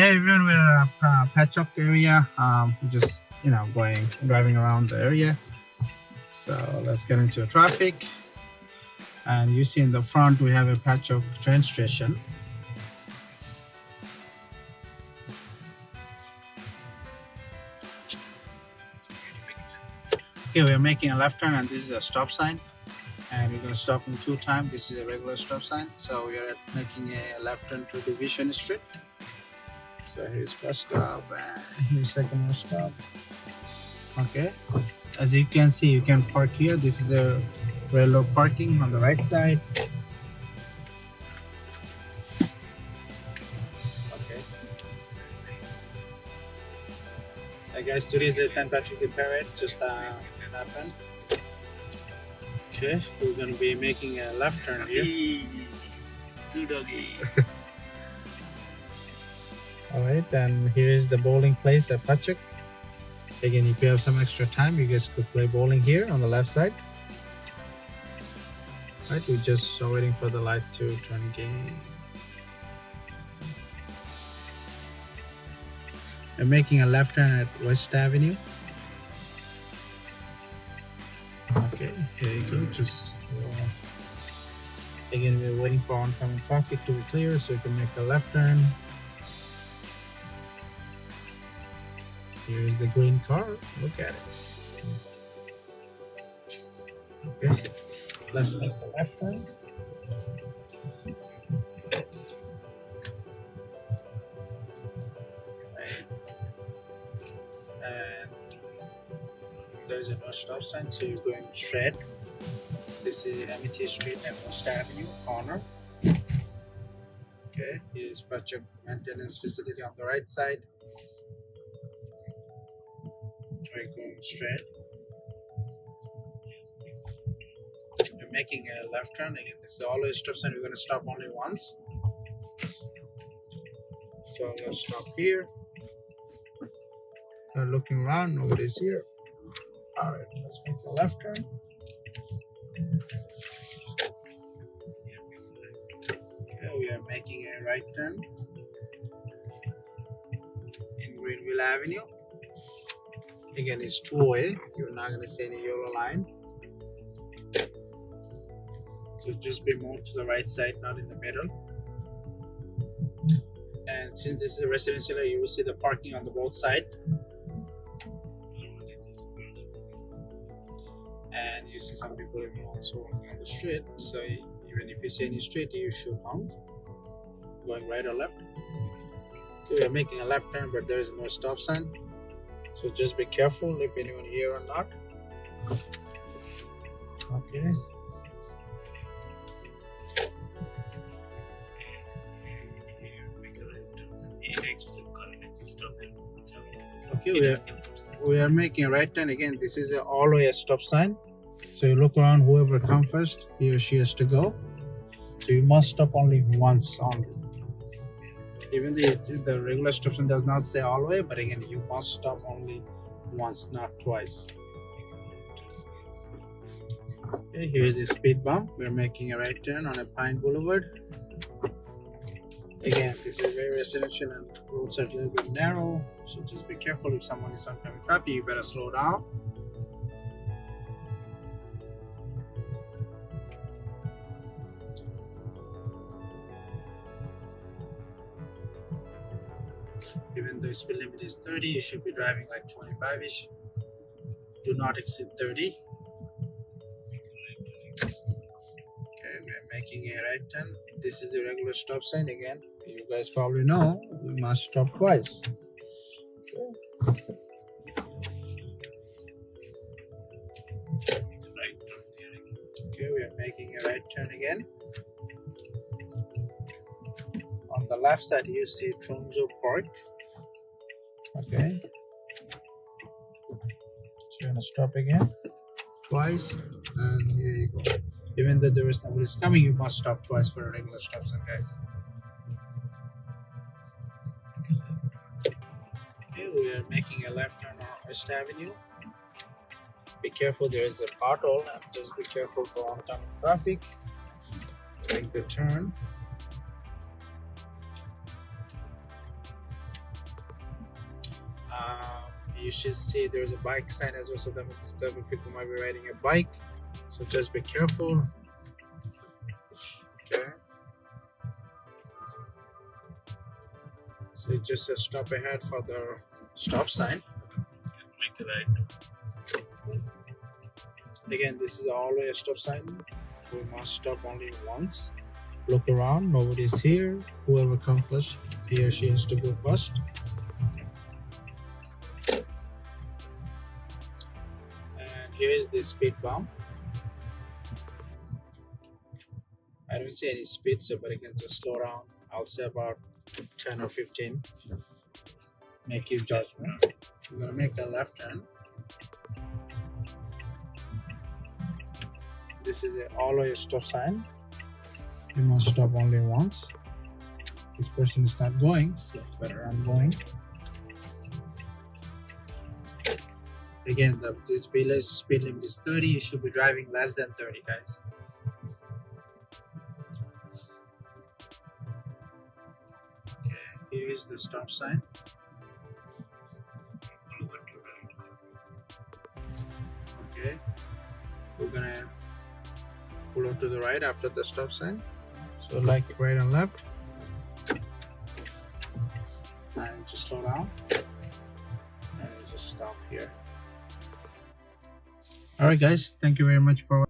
Hey everyone, we're at Patchogue area. Just driving around the area. So let's get into traffic. And you see in the front we have a Patchogue train station. Okay, we're making a left turn, and this is a stop sign. And we're going to stop in 2 times. This is a regular stop sign. So we are making a left turn to Division Street. So here's first stop and here's second stop. Okay, as you can see, you can park here. This is a railroad parking on the right side. Okay. Hey guys, today is the St. Patrick Day Parade. Just happened. Okay, we're gonna be making a left turn here. Alright, and here is the bowling place at Patchogue. Again, if you have some extra time, you guys could play bowling here on the left side. Right, we're just waiting for the light to turn green. We're making a left turn at West Avenue. Okay, here you go. Just again, we're waiting for oncoming traffic to be clear so we can make a left turn. Here's the green car. Look at it. Okay, let's make the left turn. And there's a no stop sign, so you're going straight. This is Amity Street and West Avenue corner. Okay, here's Patchogue maintenance facility on the right side. We're going straight. We're making a left turn. Again, this is always stop sign. We're going to stop only once. So let's stop here. We're looking around. Nobody's here. Alright, let's make the left turn. Okay, we are making a right turn in Greenville Avenue. Again, it's two-way. You're not going to see any yellow line. So just be moved to the right side, not in the middle. And since this is a residential area, you will see the parking on the both sides. And you see some people also walking on the street. So even if you see any street, you should honk. Going right or left. Okay, we are making a left turn, but there is no stop sign. So just be careful if anyone here or not. Okay. Okay, we are making a right turn. Again, this is always a stop sign. So you look around, whoever comes first, he or she has to go. So you must stop only once only. Even the regular stop sign does not say always, but again, you must stop only once, not twice. Okay, here's the speed bump. We're making a right turn on a Pine Boulevard. Again, this is very residential and roads are a little bit narrow, so just be careful. If someone is oncoming traffic, you better slow down. Even though speed limit is 30, you should be driving like 25-ish. Do not exceed 30. Okay, we're making a right turn. This is a regular stop sign. Again, you guys probably know we must stop twice. Okay, we are making a right turn again. On the left side, you see Tronzo Park. Okay, so you're gonna stop again twice, and here you go. Even though there is nobody's coming, you must stop twice for a regular stop sign, guys. Okay, we are making a left turn on West Avenue. Be careful, there is a pothole, and just be careful for oncoming traffic. Make the turn. You should see there's a bike sign as well, so that means people might be riding a bike, so just be careful. Okay, so it's just a stop ahead for the stop sign. Make a right. Again, this is always a stop sign. We must stop only once. Look around, nobody's here. Whoever comes first, he or she has to go first. And here is the speed bump. I don't see any speed, so but I can just slow down. I'll say about 10 or 15. Make your judgment. We're gonna make a left turn. This is always a stop sign. You must stop only once. This person is not going, so better I'm going. Again, this village speed limit is 30. You should be driving less than 30, guys. Okay, here is the stop sign. Okay, we're gonna pull out to the right after the stop sign. So like right and left. And just slow down. And just stop here. Alright guys, thank you very much for